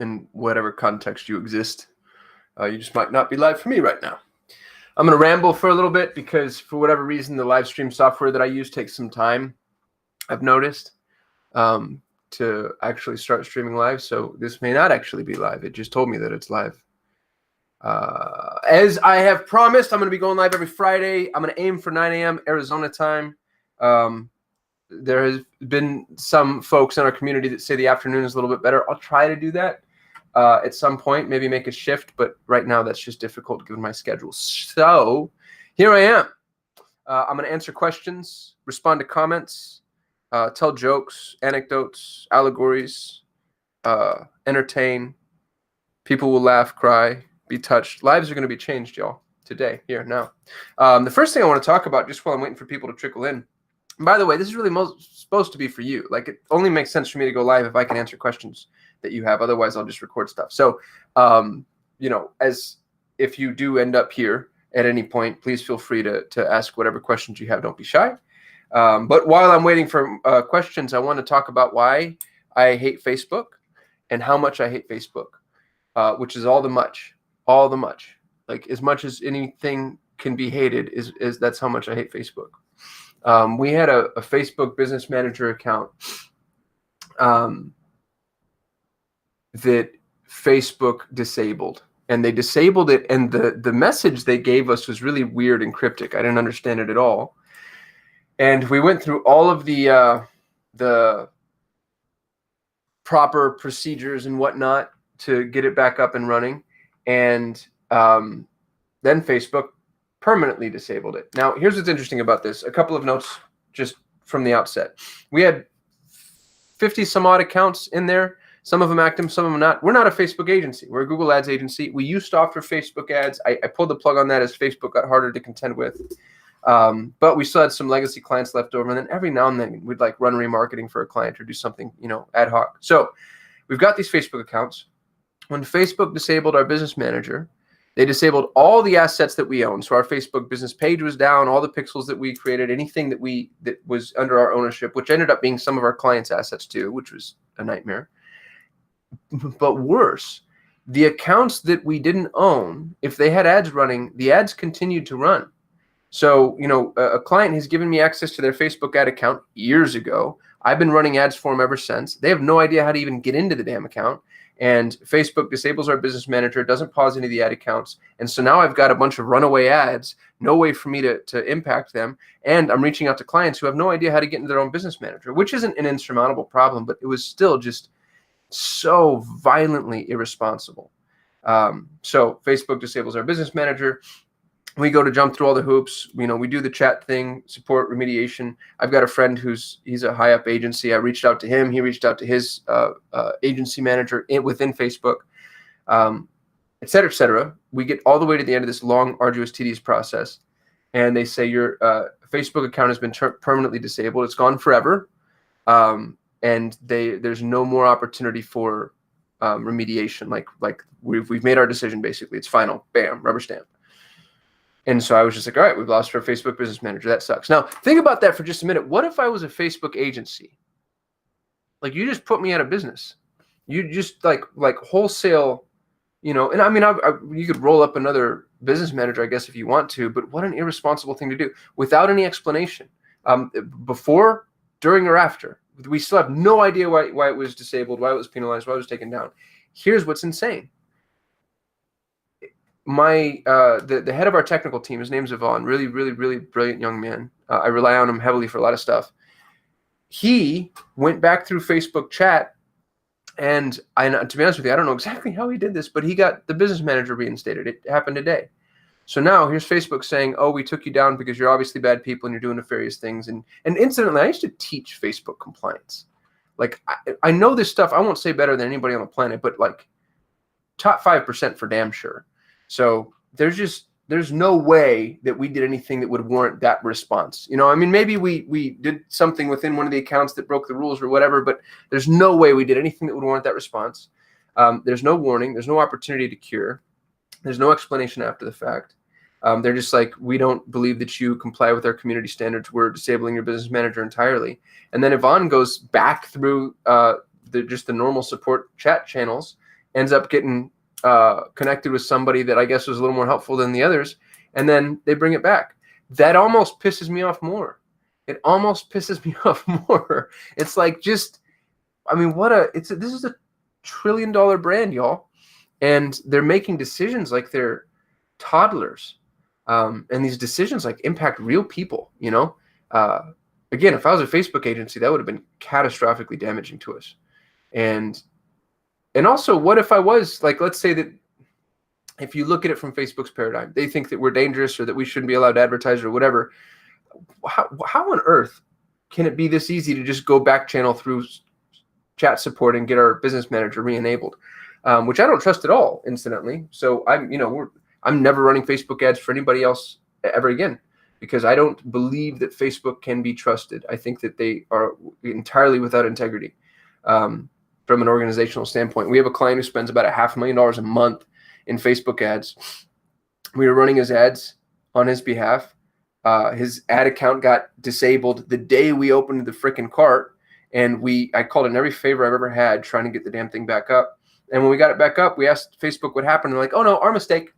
in whatever context you exist. You just might not be live for me right now. I'm going to ramble for a little bit because for whatever reason, the live stream software that I use takes some time, I've noticed, to actually start streaming live. So this may not actually be live. It just told me that it's live. As I have promised, I'm going to be going live every Friday. I'm going to aim for 9 a.m. Arizona time. There has been some folks in our community that say the afternoon is a little bit better. I'll try to do that at some point, maybe make a shift, but right now that's just difficult given my schedule. So here I am. I'm going to answer questions, respond to comments, tell jokes, anecdotes, allegories, entertain. People will laugh, cry, be touched. Lives are going to be changed, y'all, today, here, now. The first thing I want to talk about, just while I'm waiting for people to trickle in, and by the way, this is really supposed to be for you. Like, it only makes sense for me to go live if I can answer questions that you have. Otherwise, I'll just record stuff. So, as if you do end up here at any point, please feel free to ask whatever questions you have. Don't be shy. But while I'm waiting for questions, I want to talk about why I hate Facebook and how much I hate Facebook, which is all the much. Like, as much as anything can be hated, is that's how much I hate Facebook. We had a Facebook business manager account that Facebook disabled, and they disabled it, and the message they gave us was really weird and cryptic. I didn't understand it at all. And we went through all of the proper procedures and whatnot to get it back up and running. And then Facebook permanently disabled it. Now, here's what's interesting about this. A couple of notes just from the outset. We had 50 some odd accounts in there. Some of them active, some of them not. We're not a Facebook agency. We're a Google Ads agency. We used to offer Facebook ads. I pulled the plug on that as Facebook got harder to contend with. But we still had some legacy clients left over. And then every now and then we'd like run remarketing for a client or do something, ad hoc. So we've got these Facebook accounts. When Facebook disabled our business manager, they disabled all the assets that we own. So our Facebook business page was down, all the pixels that we created, anything that was under our ownership, which ended up being some of our clients' assets too, which was a nightmare. But worse, the accounts that we didn't own, if they had ads running, the ads continued to run. So, a client has given me access to their Facebook ad account years ago. I've been running ads for them ever since. They have no idea how to even get into the damn account. And Facebook disables our business manager, doesn't pause any of the ad accounts. And so now I've got a bunch of runaway ads, no way for me to impact them. And I'm reaching out to clients who have no idea how to get into their own business manager, which isn't an insurmountable problem, but it was still just so violently irresponsible. So Facebook disables our business manager. We go to jump through all the hoops. We do the chat thing, support remediation. I've got a friend he's a high up agency. I reached out to him. He reached out to his agency manager within Facebook, et cetera, et cetera. We get all the way to the end of this long, arduous, tedious process. And they say your Facebook account has been permanently disabled. It's gone forever. And there's no more opportunity for remediation. Like we've made our decision, basically. It's final. Bam, rubber stamp. And so I was just like, all right, we've lost our Facebook business manager. That sucks. Now, think about that for just a minute. What if I was a Facebook agency? Like, you just put me out of business. You just like wholesale, and I mean, you could roll up another business manager, I guess, if you want to, but what an irresponsible thing to do without any explanation. Before, during, or after. We still have no idea why it was disabled, why it was penalized, why it was taken down. Here's what's insane. The head of our technical team, his name's Yvonne, really, really, really brilliant young man. I rely on him heavily for a lot of stuff. He went back through Facebook chat, and to be honest with you, I don't know exactly how he did this, but he got the business manager reinstated. It happened today. So now here's Facebook saying, oh, we took you down because you're obviously bad people and you're doing nefarious things. And incidentally, I used to teach Facebook compliance. Like, I know this stuff. I won't say better than anybody on the planet, but like top 5% for damn sure. So there's no way that we did anything that would warrant that response. I mean, maybe we did something within one of the accounts that broke the rules or whatever, but there's no way we did anything that would warrant that response. There's no warning. There's no opportunity to cure. There's no explanation after the fact. They're just like, we don't believe that you comply with our community standards. We're disabling your business manager entirely. And then Yvonne goes back through just the normal support chat channels ends up getting connected with somebody that I guess was a little more helpful than the others, and then they bring it back. That almost pisses me off more. It almost pisses me off more. It's like, just, I mean, this is a $1 trillion brand, y'all, and they're making decisions like they're toddlers, and these decisions like impact real people. Again, if I was a Facebook agency, that would have been catastrophically damaging to us. And also, what if I was, like, let's say that if you look at it from Facebook's paradigm, they think that we're dangerous or that we shouldn't be allowed to advertise or whatever. How on earth can it be this easy to just go back channel through chat support and get our business manager re-enabled, which I don't trust at all, incidentally. So I'm never running Facebook ads for anybody else ever again, because I don't believe that Facebook can be trusted. I think that they are entirely without integrity from an organizational standpoint. We have a client who spends about $500,000 a month in Facebook ads. We were running his ads on his behalf. His ad account got disabled the day we opened the freaking cart, and I called in every favor I've ever had trying to get the damn thing back up. And when we got it back up, we asked Facebook what happened. They're like, "Oh no, our mistake.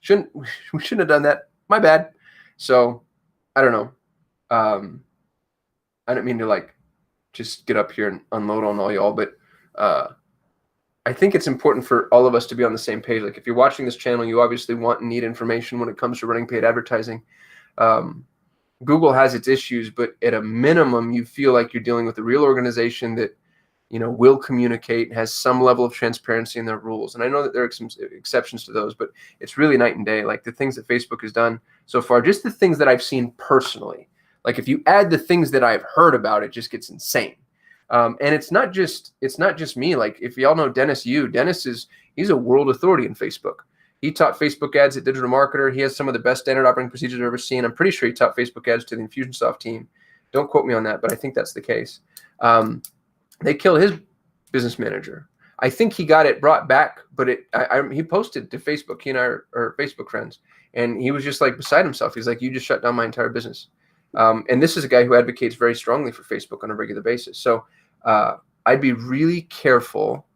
We shouldn't have done that. My bad." So I don't know. I don't mean to like just get up here and unload on all y'all, but I think it's important for all of us to be on the same page. Like, if you're watching this channel, you obviously want and need information when it comes to running paid advertising. Google has its issues, but at a minimum, you feel like you're dealing with a real organization that, will communicate, has some level of transparency in their rules. And I know that there are some exceptions to those, but it's really night and day. Like, the things that Facebook has done so far, just the things that I've seen personally. Like, if you add the things that I've heard about, it just gets insane. And it's not just me. Like, if y'all know Dennis he's a world authority in Facebook. He taught Facebook ads at Digital Marketer. He has some of the best standard operating procedures I've ever seen. I'm pretty sure he taught Facebook ads to the Infusionsoft team. Don't quote me on that, but I think that's the case. They killed his business manager. I think he got it brought back, but he posted to Facebook. He and I are Facebook friends, and he was just like beside himself. He's like, "You just shut down my entire business." And this is a guy who advocates very strongly for Facebook on a regular basis. So I'd be really careful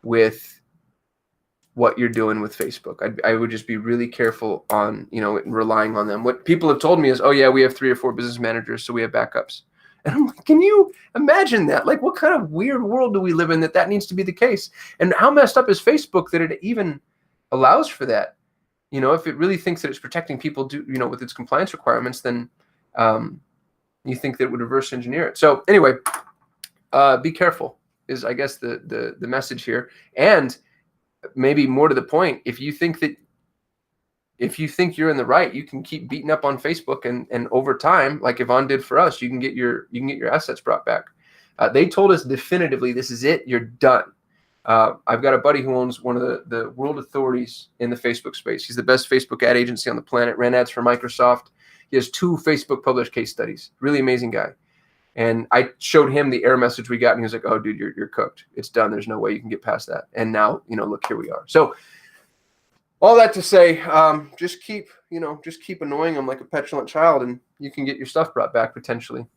with what you're doing with Facebook. I would just be really careful on, relying on them. What people have told me is, "Oh yeah, we have 3 or 4 business managers, so we have backups." And I'm like, can you imagine that? Like, what kind of weird world do we live in that needs to be the case? And how messed up is Facebook that it even allows for that? If it really thinks that it's protecting people, with its compliance requirements, then you think that it would reverse engineer it. So anyway, be careful is, I guess, the message here. And maybe more to the point, if you think you're in the right, you can keep beating up on Facebook, and over time, like Yvonne did for us, you can get your assets brought back. They told us definitively, "This is it. You're done." I've got a buddy who owns one of the world authorities in the Facebook space. He's the best Facebook ad agency on the planet. Ran ads for Microsoft. He has 2 Facebook published case studies. Really amazing guy. And I showed him the error message we got, and he was like, "Oh, dude, you're cooked. It's done. There's no way you can get past that." And now, look, here we are. So all that to say, just keep annoying them like a petulant child, and you can get your stuff brought back potentially.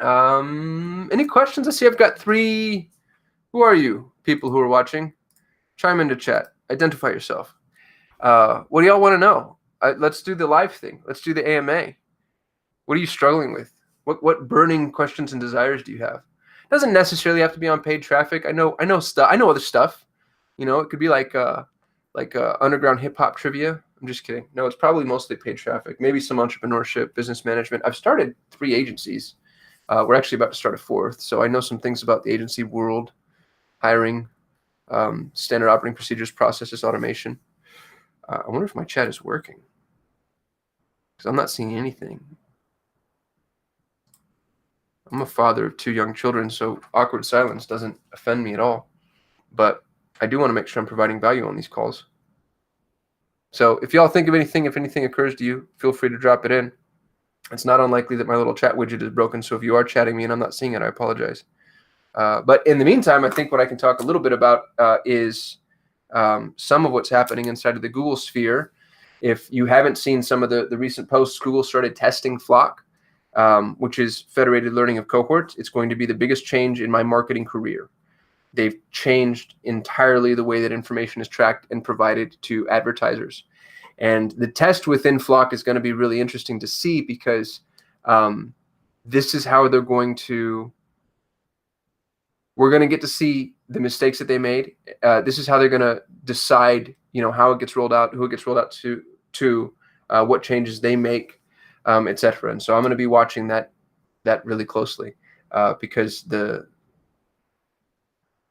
Any questions? I see I've got 3. Who are you, people who are watching? Chime into chat. Identify yourself. What do y'all want to know? Let's do the live thing. Let's do the AMA. What are you struggling with? What burning questions and desires do you have? It doesn't necessarily have to be on paid traffic. I know stuff. I know other stuff. It could be like underground hip hop trivia. I'm just kidding. No, it's probably mostly paid traffic. Maybe some entrepreneurship, business management. I've started 3 agencies. We're actually about to start a 4th. So I know some things about the agency world, hiring, standard operating procedures, processes, automation. I wonder if my chat is working, because I'm not seeing anything. I'm a father of 2 young children, so awkward silence doesn't offend me at all. But I do want to make sure I'm providing value on these calls. So if y'all think of anything, if anything occurs to you, feel free to drop it in. It's not unlikely that my little chat widget is broken, so if you are chatting me and I'm not seeing it, I apologize. But in the meantime, I think what I can talk a little bit about is some of what's happening inside of the Google sphere. If you haven't seen some of the recent posts, Google started testing Flock, which is federated learning of cohorts. It's going to be the biggest change in my marketing career. They've changed entirely the way that information is tracked and provided to advertisers. And the test within Flock is going to be really interesting to see, because this is how they're going to, we're going to get to see the mistakes that they made. This is how they're going to decide, how it gets rolled out, who it gets rolled out to what changes they make, etc. And so I'm going to be watching that really closely, because the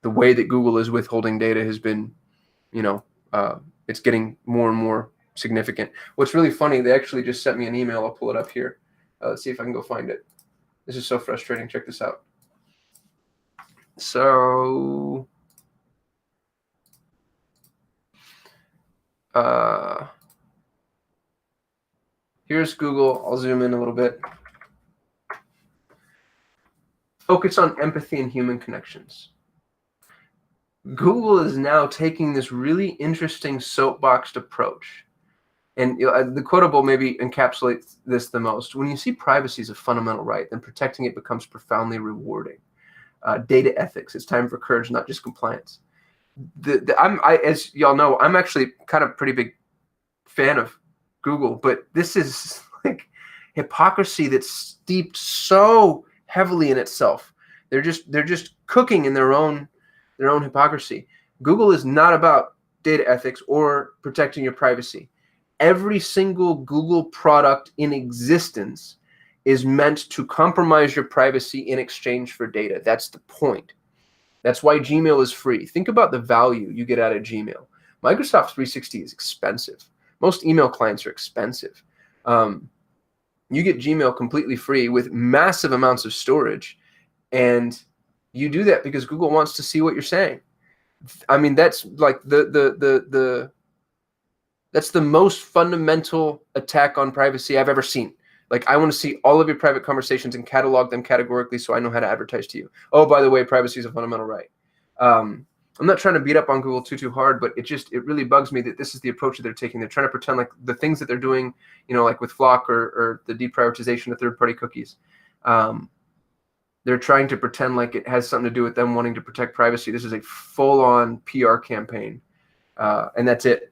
way that Google is withholding data has been, it's getting more and more significant. What's really funny, they actually just sent me an email. I'll pull it up here. Let's see if I can go find it. This is so frustrating. Check this out. So here's Google. I'll zoom in a little bit. Focus on empathy and human connections. Google is now taking this really interesting soapboxed approach. And the quotable maybe encapsulates this the most. When you see privacy as a fundamental right, then protecting it becomes profoundly rewarding. Data ethics, it's time for courage, not just compliance. As y'all know, I'm actually kind of a pretty big fan of Google, but this is like hypocrisy that's steeped so heavily in itself. They're just cooking in their own hypocrisy. Google is not about data ethics or protecting your privacy. Every single Google product in existence is meant to compromise your privacy in exchange for data. That's the point. That's why Gmail is free. Think about the value you get out of Gmail. Microsoft 360 is expensive. Most email clients are expensive. You get Gmail completely free with massive amounts of storage, and you do that because Google wants to see what you're saying. I mean, that's like that's the most fundamental attack on privacy I've ever seen. Like, I want to see all of your private conversations and catalog them categorically so I know how to advertise to you. Oh, by the way, privacy is a fundamental right. I'm not trying to beat up on Google too hard, but it really bugs me that this is the approach that they're taking. They're trying to pretend like the things that they're doing, like with Flock or the deprioritization of third-party cookies. They're trying to pretend like it has something to do with them wanting to protect privacy. This is a full-on PR campaign, and that's it.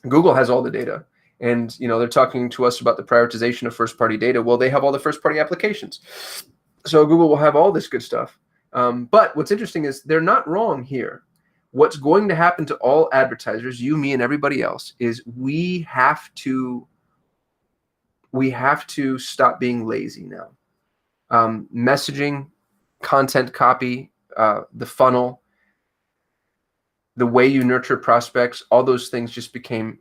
Google has all the data, and they're talking to us about the prioritization of first-party data. Well, they have all the first-party applications, so Google will have all this good stuff. But what's interesting is they're not wrong here. What's going to happen to all advertisers, you, me, and everybody else, is we have to stop being lazy now. Messaging, content copy, the funnel, the way you nurture prospects, all those things just became,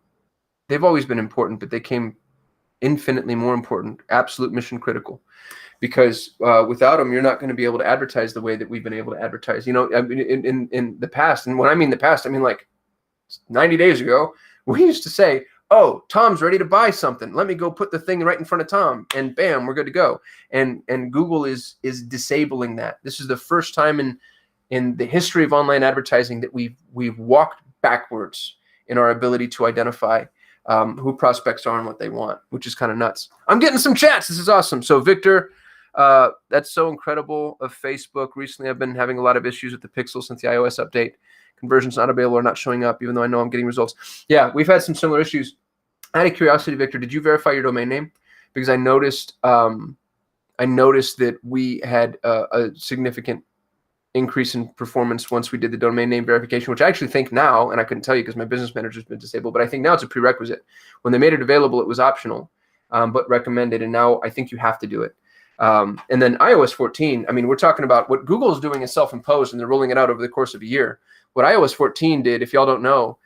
they've always been important, but they came infinitely more important, absolute mission critical. Because without them, you're not going to be able to advertise the way that we've been able to advertise. In the past, and when I mean the past, I mean like 90 days ago, we used to say, oh, Tom's ready to buy something. Let me go put the thing right in front of Tom, and bam, we're good to go. And Google is disabling that. This is the first time in the history of online advertising that we've walked backwards in our ability to identify who prospects are and what they want, which is kind of nuts. I'm getting some chats. This is awesome. So Victor, that's so incredible of Facebook. Recently, I've been having a lot of issues with the Pixel since the iOS update. Conversions not available or not showing up, even though I know I'm getting results. Yeah, we've had some similar issues. Out of curiosity, Victor, did you verify your domain name? Because I noticed that we had a significant increase in performance once we did the domain name verification, which I actually think now, and I couldn't tell you because my business manager's been disabled, but I think now it's a prerequisite. When they made it available, it was optional, but recommended, and now I think you have to do it. And then iOS 14, I mean, we're talking about what Google is doing is self-imposed, and they're rolling it out over the course of a year. What iOS 14 did, if y'all don't know,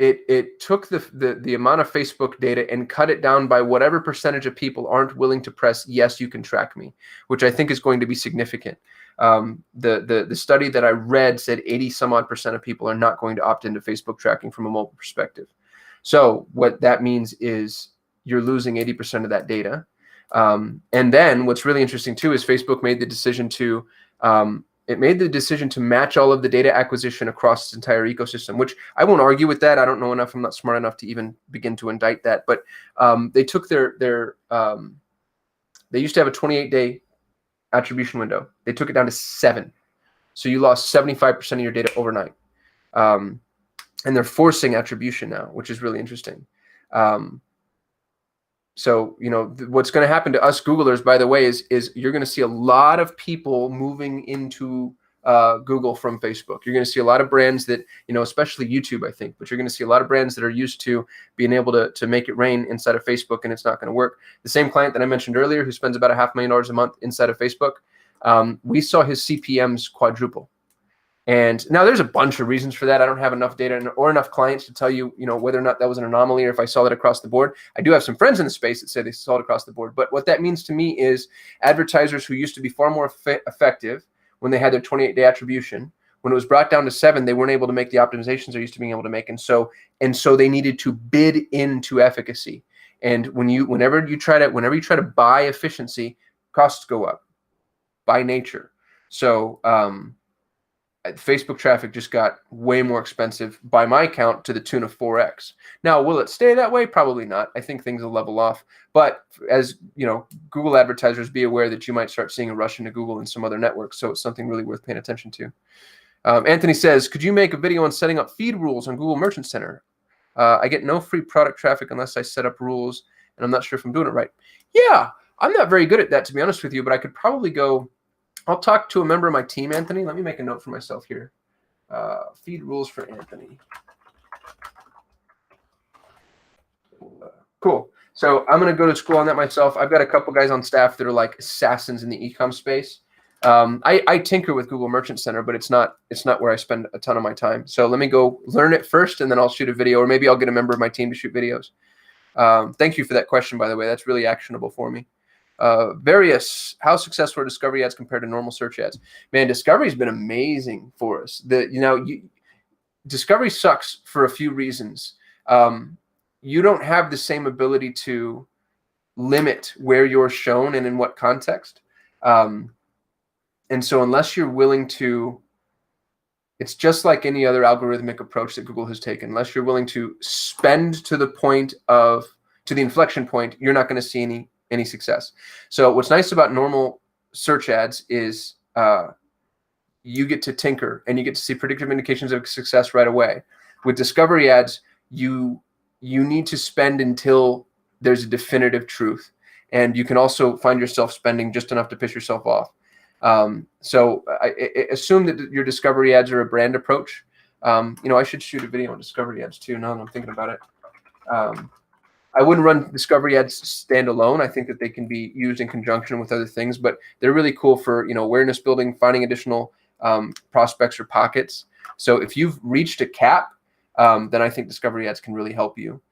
it took the amount of Facebook data and cut it down by whatever percentage of people aren't willing to press yes, you can track me, which I think is going to be significant. The study that I read said 80-some-odd% of people are not going to opt into Facebook tracking from a mobile perspective. So what that means is you're losing 80% of that data. And then what's really interesting too is Facebook made the decision to match all of the data acquisition across its entire ecosystem, which I won't argue with that. I don't know enough. I'm not smart enough to even begin to indict that. But they took they used to have a 28-day attribution window. They took it down to 7. So you lost 75% of your data overnight. And they're forcing attribution now, which is really interesting. So, what's going to happen to us Googlers, by the way, is you're going to see a lot of people moving into Google from Facebook. You're going to see a lot of brands that, especially YouTube, I think, but you're going to see a lot of brands that are used to being able to make it rain inside of Facebook, and it's not going to work. The same client that I mentioned earlier, who spends about $500,000 a month inside of Facebook, we saw his CPMs quadruple. And now there's a bunch of reasons for that. I don't have enough data or enough clients to tell you, whether or not that was an anomaly or if I saw that across the board. I do have some friends in the space that say they saw it across the board. But what that means to me is advertisers who used to be far more effective when they had their 28-day attribution, when it was brought down to 7, they weren't able to make the optimizations they're used to being able to make. And so they needed to bid into efficacy. And whenever you try to buy efficiency, costs go up by nature. So Facebook traffic just got way more expensive by my count to the tune of 4x. Now, will it stay that way? Probably not. I think things will level off. But as Google advertisers, be aware that you might start seeing a rush into Google and some other networks. So it's something really worth paying attention to. Anthony says, could you make a video on setting up feed rules on Google Merchant Center? I get no free product traffic unless I set up rules, and I'm not sure if I'm doing it right. Yeah, I'm not very good at that, to be honest with you, but I could probably go. I'll talk to a member of my team, Anthony. Let me make a note for myself here. Feed rules for Anthony. Cool. So I'm going to go to school on that myself. I've got a couple guys on staff that are like assassins in the e-com space. I tinker with Google Merchant Center, but it's not where I spend a ton of my time. So let me go learn it first, and then I'll shoot a video, or maybe I'll get a member of my team to shoot videos. Thank you for that question, by the way. That's really actionable for me. Various, how successful are discovery ads compared to normal search ads? Man, discovery has been amazing for us. Discovery sucks for a few reasons. You don't have the same ability to limit where you're shown and in what context. And so unless you're willing to, it's just like any other algorithmic approach that Google has taken. Unless you're willing to spend to the inflection point, you're not going to see any success. So what's nice about normal search ads is you get to tinker and you get to see predictive indications of success right away. With discovery ads, you need to spend until there's a definitive truth, and you can also find yourself spending just enough to piss yourself off. So I assume that your discovery ads are a brand approach. I should shoot a video on discovery ads too, now that I'm thinking about it. I wouldn't run discovery ads standalone. I think that they can be used in conjunction with other things, but they're really cool for awareness building, finding additional prospects or pockets. So if you've reached a cap, then I think discovery ads can really help you.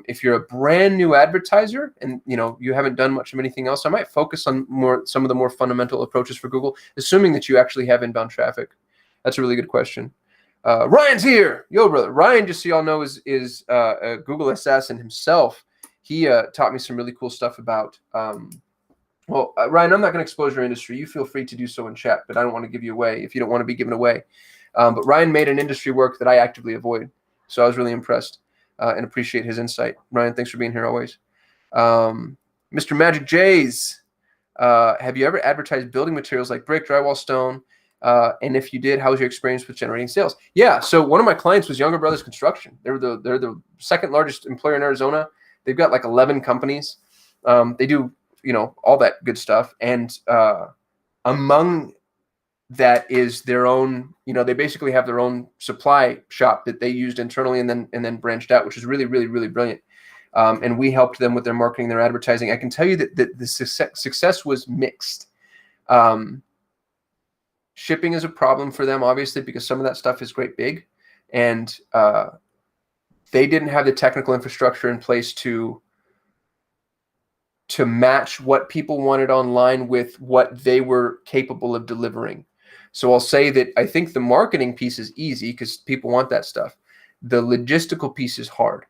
If you're a brand new advertiser and you haven't done much of anything else, I might focus on some of the more fundamental approaches for Google, assuming that you actually have inbound traffic. That's a really good question. Ryan's here. Yo, brother. Ryan, just so y'all know, is a Google assassin himself. He taught me some really cool stuff about, Ryan, I'm not going to expose your industry. You feel free to do so in chat, but I don't want to give you away if you don't want to be given away. But Ryan made an industry work that I actively avoid. So I was really impressed and appreciate his insight. Ryan, thanks for being here always. Mr. Magic J's, have you ever advertised building materials like brick, drywall, stone? And if you did, how was your experience with generating sales? Yeah, so one of my clients was Younger Brothers Construction. They're the second largest employer in Arizona. They've got like 11 companies. They do all that good stuff. And among that is their own. They basically have their own supply shop that they used internally and then branched out, which is really, really, really brilliant. And we helped them with their marketing, their advertising. I can tell you that the success was mixed. Shipping is a problem for them, obviously, because some of that stuff is great big, and they didn't have the technical infrastructure in place to match what people wanted online with what they were capable of delivering. So I'll say that I think the marketing piece is easy because people want that stuff. The logistical piece is hard.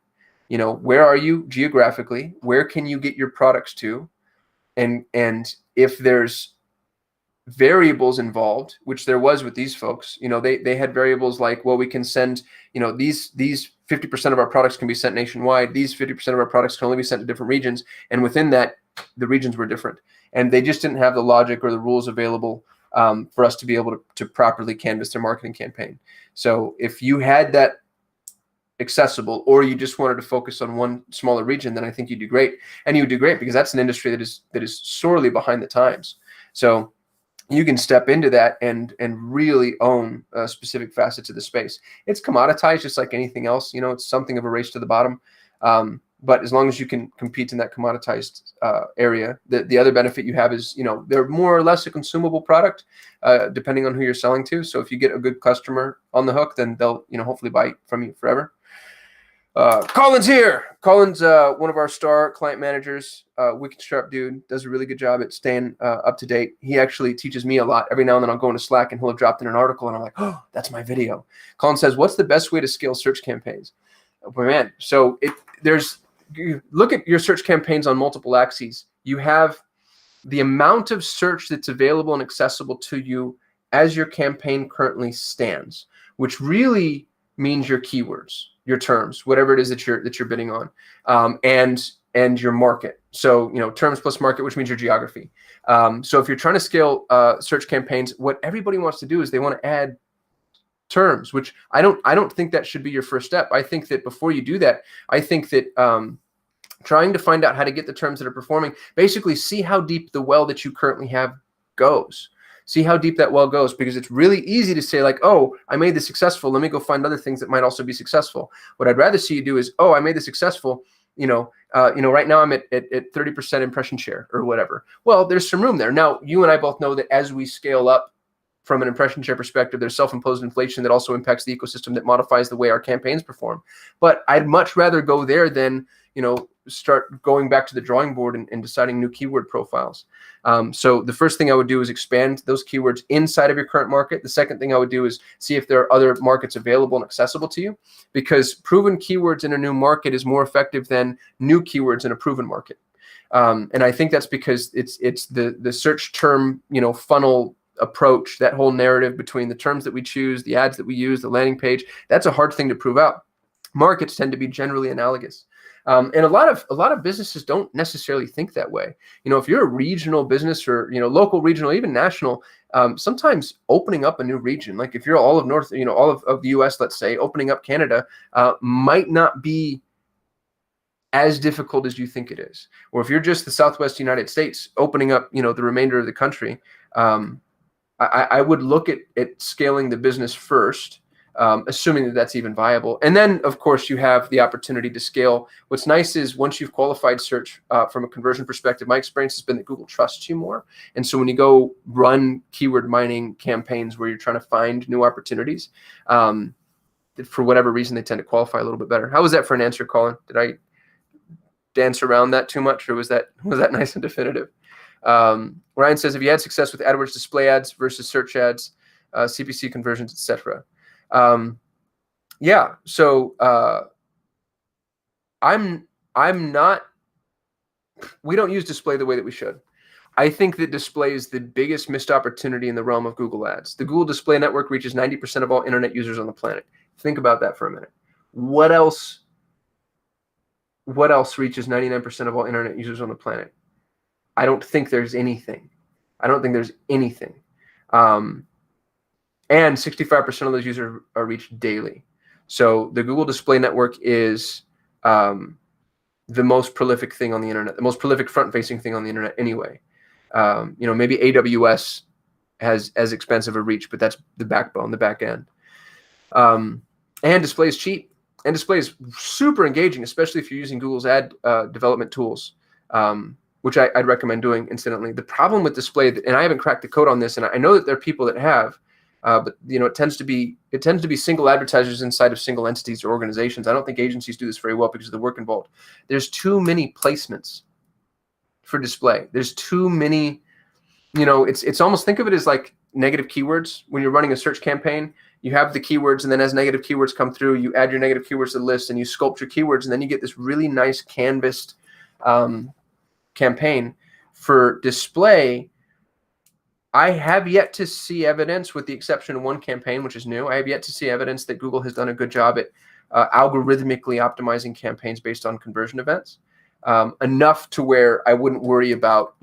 Where are you geographically? Where can you get your products to? And if there's variables involved, which there was with these folks, they had variables like, well, we can send, these 50% of our products can be sent nationwide. These 50% of our products can only be sent to different regions. And within that, the regions were different. And they just didn't have the logic or the rules available for us to be able to properly canvas their marketing campaign. So if you had that accessible, or you just wanted to focus on one smaller region, then I think you'd do great. And you would do great because that's an industry that is sorely behind the times. So you can step into that and really own specific facets of the space. It's commoditized just like anything else. It's something of a race to the bottom. But as long as you can compete in that commoditized area, the other benefit you have is, they're more or less a consumable product, depending on who you're selling to. So if you get a good customer on the hook, then they'll, hopefully buy from you forever. Colin's here. Colin's one of our star client managers, wicked sharp dude, does a really good job at staying up to date. He actually teaches me a lot. Every now and then I'll go into Slack and he'll have dropped in an article and I'm like, oh, that's my video. Colin says, what's the best way to scale search campaigns? Oh, man. So look at your search campaigns on multiple axes. You have the amount of search that's available and accessible to you as your campaign currently stands, which really means your keywords, your terms, whatever it is that you're bidding on, and your market. So terms plus market, which means your geography. So if you're trying to scale search campaigns, what everybody wants to do is they want to add terms, which I don't think that should be your first step. I think that before you do that, I think that trying to find out how to get the terms that are performing, basically see how deep the well that you currently have goes. See how deep that well goes, because it's really easy to say like, oh, I made this successful. Let me go find other things that might also be successful. What I'd rather see you do is, oh, I made this successful. Right now I'm at 30% impression share or whatever. Well, there's some room there. Now, you and I both know that as we scale up from an impression share perspective, there's self-imposed inflation that also impacts the ecosystem that modifies the way our campaigns perform. But I'd much rather go there than, start going back to the drawing board and deciding new keyword profiles. So the first thing I would do is expand those keywords inside of your current market. The second thing I would do is see if there are other markets available and accessible to you, because proven keywords in a new market is more effective than new keywords in a proven market. And I think that's because it's the search term, funnel approach, that whole narrative between the terms that we choose, the ads that we use, the landing page. That's a hard thing to prove out. Markets tend to be generally analogous. And a lot of businesses don't necessarily think that way. If you're a regional business or, local, regional, even national, sometimes opening up a new region, like if you're all of North, all of the US, let's say, opening up Canada might not be as difficult as you think it is. Or if you're just the Southwest United States, opening up, the remainder of the country, I would look at scaling the business first, assuming that that's even viable. And then, of course, you have the opportunity to scale. What's nice is once you've qualified search from a conversion perspective, my experience has been that Google trusts you more. And so when you go run keyword mining campaigns where you're trying to find new opportunities, for whatever reason, they tend to qualify a little bit better. How was that for an answer, Colin? Did I dance around that too much, or was that nice and definitive? Ryan says, have you had success with AdWords display ads versus search ads, CPC conversions, etc.? Yeah. So we don't use display the way that we should. I think that display is the biggest missed opportunity in the realm of Google Ads. The Google Display Network reaches 90% of all internet users on the planet. Think about that for a minute. What else reaches 99% of all internet users on the planet? I don't think there's anything. And 65% of those users are reached daily. So the Google Display Network is the most prolific thing on the internet, the most prolific front-facing thing on the internet anyway. Maybe AWS has as expensive a reach, but that's the backbone, the back end. And display is cheap. And display is super engaging, especially if you're using Google's ad development tools, which I'd recommend doing incidentally. The problem with display, and I haven't cracked the code on this, and I know that there are people that have, but it tends to be single advertisers inside of single entities or organizations. I don't think agencies do this very well because of the work involved. There's too many placements for display. There's too many, it's almost, think of it as like negative keywords. When you're running a search campaign, you have the keywords, and then as negative keywords come through, you add your negative keywords to the list and you sculpt your keywords, and then you get this really nice canvassed campaign. For display, I have yet to see evidence, with the exception of one campaign, which is new. I have yet to see evidence that Google has done a good job at algorithmically optimizing campaigns based on conversion events, enough to where I wouldn't worry about,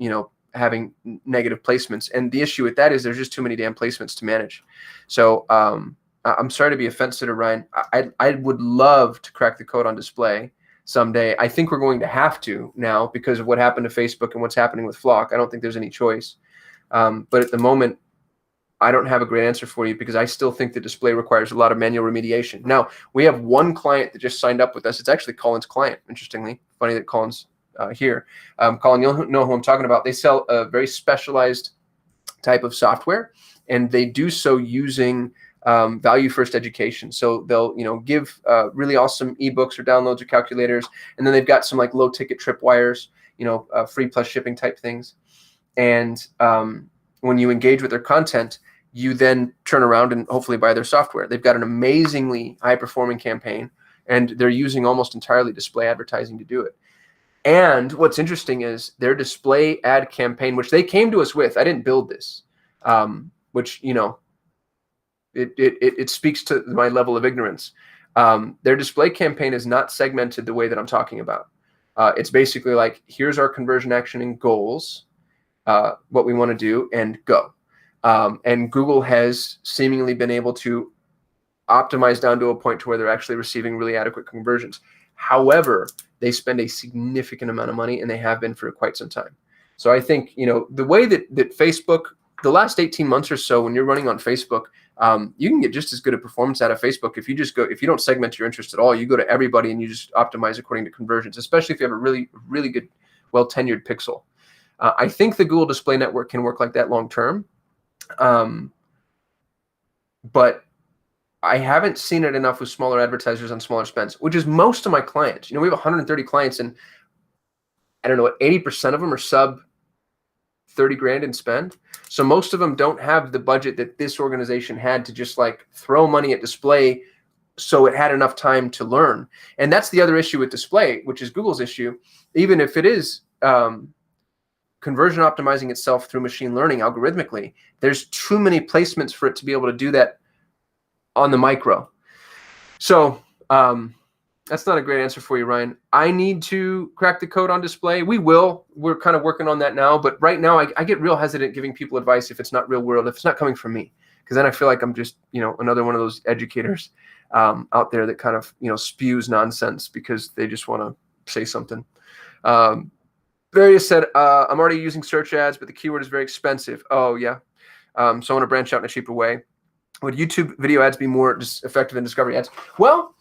having negative placements. And the issue with that is there's just too many damn placements to manage. So I'm sorry to be offensive to Ryan. I would love to crack the code on display someday. I think we're going to have to now because of what happened to Facebook and what's happening with Flock. I don't think there's any choice. But at the moment, I don't have a great answer for you because I still think that display requires a lot of manual remediation. Now, we have one client that just signed up with us. It's actually Colin's client, interestingly. Funny that Colin's here. Colin, you'll know who I'm talking about. They sell a very specialized type of software, and they do so using value-first education. So they'll, give really awesome ebooks or downloads or calculators, and then they've got some like low-ticket tripwires, free plus shipping type things. And when you engage with their content, you then turn around and hopefully buy their software. They've got an amazingly high-performing campaign, and they're using almost entirely display advertising to do it. And what's interesting is their display ad campaign, which they came to us with. I didn't build this, which, it speaks to my level of ignorance. Their display campaign is not segmented the way that I'm talking about. It's basically like, here's our conversion action and goals, what we want to do, and go. And Google has seemingly been able to optimize down to a point to where they're actually receiving really adequate conversions. However, they spend a significant amount of money, and they have been for quite some time. So I think, the way that Facebook, the last 18 months or so, when you're running on Facebook, you can get just as good a performance out of Facebook if you don't segment your interest at all. You go to everybody and you just optimize according to conversions, especially if you have a really, really good, well-tenured pixel. I think the Google Display Network can work like that long term. But I haven't seen it enough with smaller advertisers on smaller spends, which is most of my clients. We have 130 clients, and I don't know what 80% of them are sub 30 grand in spend. So most of them don't have the budget that this organization had to just like throw money at display so it had enough time to learn. And that's the other issue with display, which is Google's issue. Even if it is conversion optimizing itself through machine learning algorithmically, there's too many placements for it to be able to do that on the micro. So that's not a great answer for you, Ryan. I need to crack the code on display. We're kind of working on that now, but right now I get real hesitant giving people advice if it's not real world, if it's not coming from me, because then I feel like I'm just, another one of those educators out there that kind of, spews nonsense because they just want to say something. Various said, I'm already using search ads, but the keyword is very expensive. Oh yeah. So I want to branch out in a cheaper way. Would YouTube video ads be more effective than discovery ads? Well,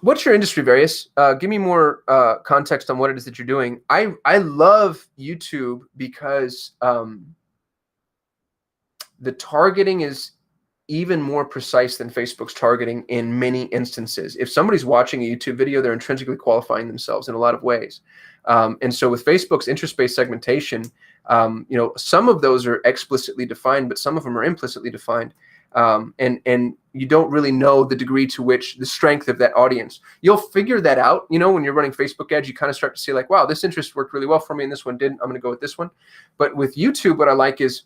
what's your industry, Various? Give me more context on what it is that you're doing. I love YouTube because the targeting is even more precise than Facebook's targeting in many instances. If somebody's watching a YouTube video, they're intrinsically qualifying themselves in a lot of ways. And so with Facebook's interest-based segmentation, some of those are explicitly defined, but some of them are implicitly defined. And you don't really know the degree to which the strength of that audience. You'll figure that out, when you're running Facebook ads, you kind of start to see like, wow, this interest worked really well for me and this one didn't. I'm going to go with this one. But with YouTube, what I like is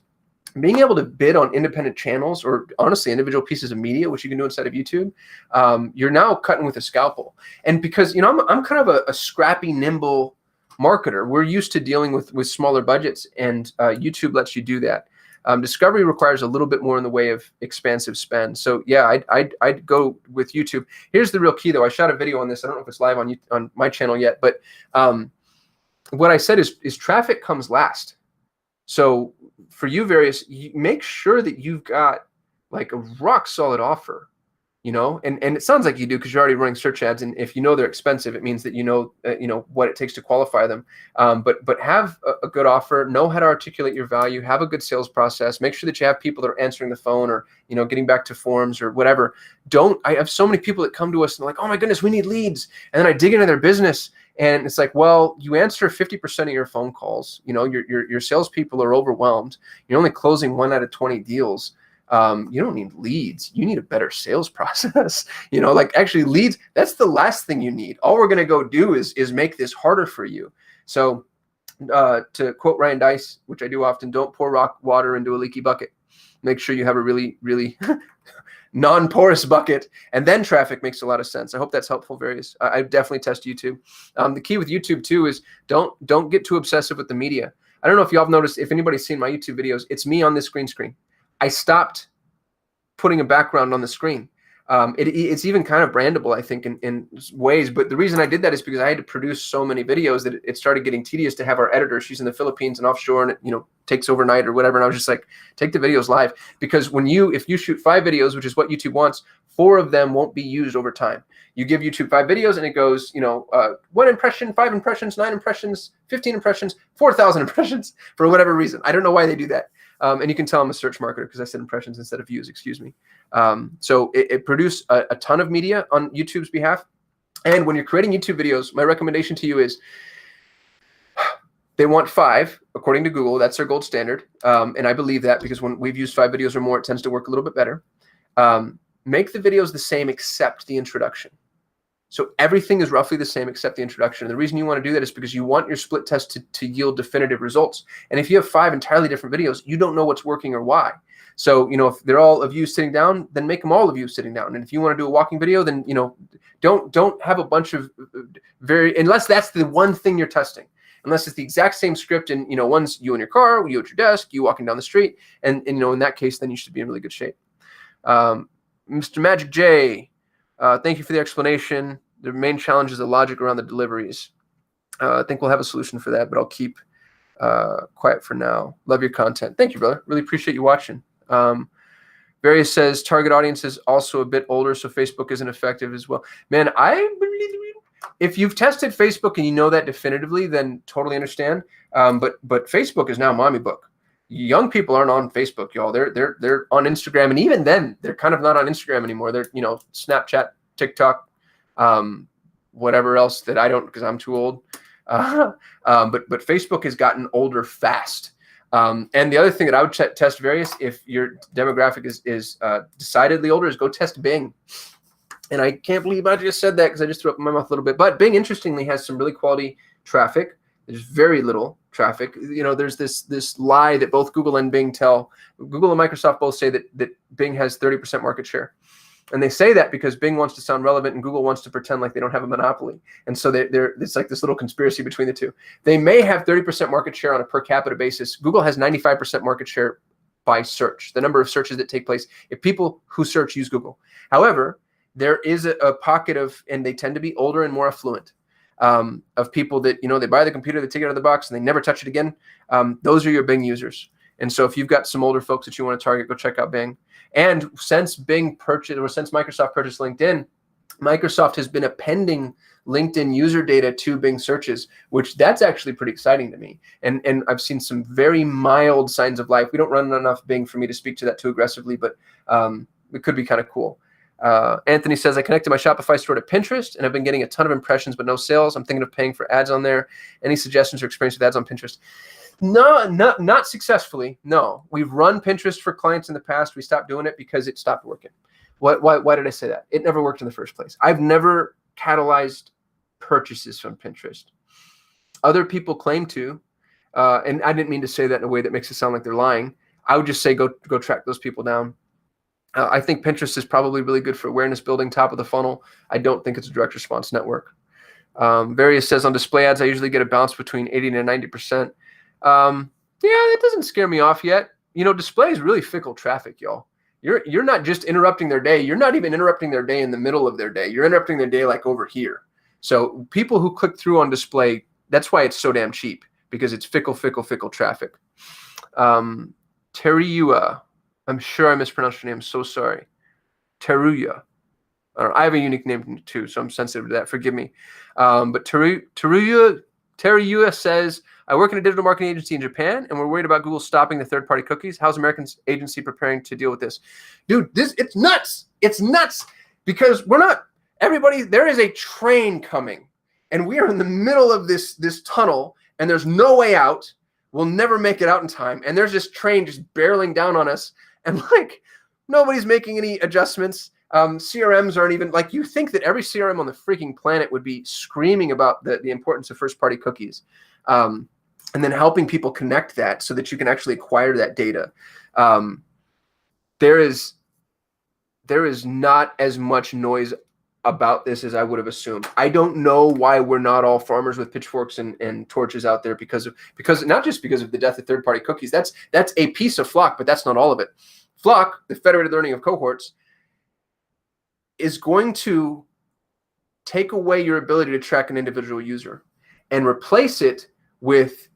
being able to bid on independent channels or honestly individual pieces of media, which you can do inside of YouTube. You're now cutting with a scalpel. And because, I'm kind of a scrappy, nimble marketer. We're used to dealing with smaller budgets, and YouTube lets you do that. Discovery requires a little bit more in the way of expansive spend. So yeah, I'd go with YouTube. Here's the real key though. I shot a video on this. I don't know if it's live on my channel yet, but what I said is traffic comes last. So for you, Various, make sure that you've got like a rock solid offer, and it sounds like you do because you're already running search ads. And if they're expensive, it means that what it takes to qualify them. But have a good offer, know how to articulate your value, have a good sales process, make sure that you have people that are answering the phone or, getting back to forums or whatever. I have so many people that come to us and they're like, oh my goodness, we need leads. And then I dig into their business and it's like, well, you answer 50% of your phone calls, your salespeople are overwhelmed. You're only closing 1 out of 20 deals. You don't need leads. You need a better sales process. Actually leads, that's the last thing you need. All we're going to go do is make this harder for you. So to quote Ryan Dice, which I do often, don't pour rock water into a leaky bucket. Make sure you have a really, really non-porous bucket, and then traffic makes a lot of sense. I hope that's helpful, Various. I definitely test YouTube. The key with YouTube too is don't get too obsessive with the media. I don't know if y'all have noticed, if anybody's seen my YouTube videos, it's me on this green screen. I stopped putting a background on the screen. It's even kind of brandable, I think, in ways. But the reason I did that is because I had to produce so many videos that it started getting tedious to have our editor. She's in the Philippines and offshore, and it takes overnight or whatever. And I was just like, take the videos live, because if you shoot 5 videos, which is what YouTube wants, 4 of them won't be used over time. You give YouTube 5 videos, and it goes, 1 impression, 5 impressions, 9 impressions, 15 impressions, 4,000 impressions for whatever reason. I don't know why they do that. And you can tell I'm a search marketer because I said impressions instead of views, excuse me. So it produced a ton of media on YouTube's behalf. And when you're creating YouTube videos, my recommendation to you is they want 5, according to Google. That's their gold standard. And I believe that because when we've used 5 videos or more, it tends to work a little bit better. Make the videos the same except the introduction. So everything is roughly the same except the introduction. And the reason you want to do that is because you want your split test to yield definitive results. And if you have 5 entirely different videos, you don't know what's working or why. So, if they're all of you sitting down, then make them all of you sitting down. And if you want to do a walking video, then, don't have a bunch of unless that's the one thing you're testing. Unless it's the exact same script and, one's you in your car, you at your desk, you walking down the street. And in that case, then you should be in really good shape. Mr. Magic J, thank you for the explanation. The main challenge is the logic around the deliveries. I think we'll have a solution for that, but I'll keep quiet for now. Love your content. Thank you, brother. Really appreciate you watching. Various says target audience is also a bit older, so Facebook isn't effective as well. Man, if you've tested Facebook and you know that definitively, then totally understand. But Facebook is now mommy book. Young people aren't on Facebook, y'all. They're on Instagram, and even then, they're kind of not on Instagram anymore. They're Snapchat, TikTok, whatever else that I don't, because I'm too old. But Facebook has gotten older fast. And the other thing that I would test various, if your demographic is decidedly older, is go test Bing. And I can't believe I just said that because I just threw up in my mouth a little bit. But Bing, interestingly, has some really quality traffic. There's very little traffic. There's this lie that both Google and Bing tell. Google and Microsoft both say that Bing has 30% market share. And they say that because Bing wants to sound relevant and Google wants to pretend like they don't have a monopoly. And so it's like this little conspiracy between the two. They may have 30% market share on a per capita basis. Google has 95% market share by search, the number of searches that take place if people who search use Google. However, there is a pocket of, and they tend to be older and more affluent, of people that, they buy the computer, they take it out of the box, and they never touch it again. Those are your Bing users. And so if you've got some older folks that you want to target, go check out Bing. And since Bing purchased, or since Microsoft purchased LinkedIn, Microsoft has been appending LinkedIn user data to Bing searches, which that's actually pretty exciting to me. And I've seen some very mild signs of life. We don't run enough Bing for me to speak to that too aggressively, but it could be kind of cool. Anthony says, I connected my Shopify store to Pinterest and I've been getting a ton of impressions, but no sales. I'm thinking of paying for ads on there. Any suggestions or experience with ads on Pinterest? No, not successfully. No, we've run Pinterest for clients in the past. We stopped doing it because it stopped working. Why did I say that? It never worked in the first place. I've never catalyzed purchases from Pinterest. Other people claim to, and I didn't mean to say that in a way that makes it sound like they're lying. I would just say go track those people down. I think Pinterest is probably really good for awareness building, top of the funnel. I don't think it's a direct response network. Various says on display ads, I usually get a bounce between 80 to 90%. Yeah, that doesn't scare me off yet. Display is really fickle traffic, y'all. You're not just interrupting their day. You're not even interrupting their day in the middle of their day. You're interrupting their day like over here. So people who click through on display, that's why it's so damn cheap, because it's fickle traffic. Teruyua, I'm sure I mispronounced your name. I'm so sorry. Teruya. I have a unique name too, so I'm sensitive to that. Forgive me. But Teruya says, I work in a digital marketing agency in Japan, and we're worried about Google stopping the third-party cookies. How's American's agency preparing to deal with this? Dude, it's nuts. It's nuts because there is a train coming, and we are in the middle of this tunnel, and there's no way out. We'll never make it out in time, and there's this train just barreling down on us, and nobody's making any adjustments. CRMs aren't even, you think that every CRM on the freaking planet would be screaming about the importance of first-party cookies. And then helping people connect that so that you can actually acquire that data. There is not as much noise about this as I would have assumed. I don't know why we're not all farmers with pitchforks and torches out there because not just because of the death of third-party cookies. That's a piece of Flock, but that's not all of it. Flock, the federated learning of cohorts, is going to take away your ability to track an individual user and replace it with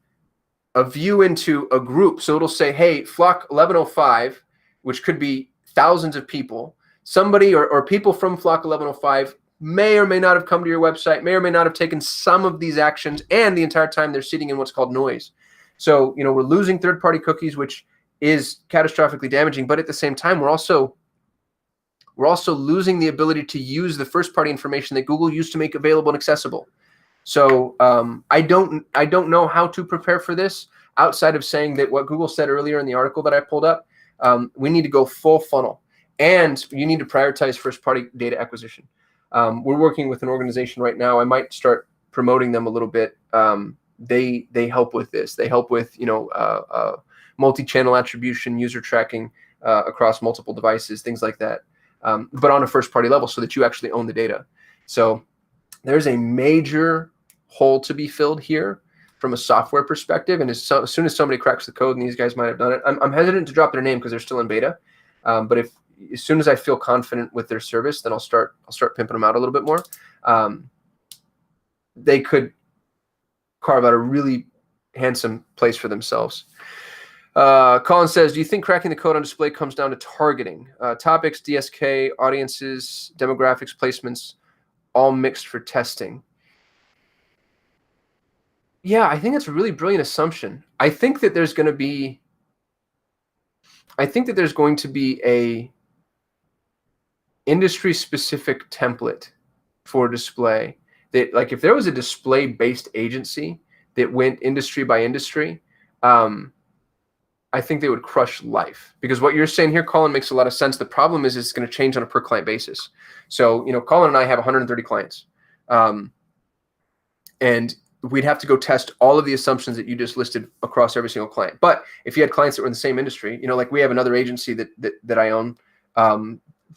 a view into a group. So it'll say, hey, Flock 1105, which could be thousands of people, somebody or people from Flock 1105 may or may not have come to your website, may or may not have taken some of these actions, and the entire time they're sitting in what's called noise. So, we're losing third-party cookies, which is catastrophically damaging, but at the same time, we're also losing the ability to use the first-party information that Google used to make available and accessible. So I don't know how to prepare for this outside of saying that what Google said earlier in the article that I pulled up, we need to go full funnel, and you need to prioritize first-party data acquisition. We're working with an organization right now. I might start promoting them a little bit. They help with this. They help with multi-channel attribution, user tracking across multiple devices, things like that. But on a first-party level, so that you actually own the data. So there's a major hole to be filled here from a software perspective. And as soon as somebody cracks the code, and these guys might have done it, I'm hesitant to drop their name because they're still in beta. But as soon as I feel confident with their service, then I'll start pimping them out a little bit more. They could carve out a really handsome place for themselves. Colin says, do you think cracking the code on display comes down to targeting? Topics, DSK, audiences, demographics, placements, all mixed for testing. Yeah, I think that's a really brilliant assumption. I think that there's going to be a industry-specific template for display that, like, if there was a display-based agency that went industry by industry, I think they would crush life, because what you're saying here, Colin, makes a lot of sense. The problem is it's going to change on a per client basis. So, Colin and I have 130 clients, and we'd have to go test all of the assumptions that you just listed across every single client. But if you had clients that were in the same industry, like we have another agency that I own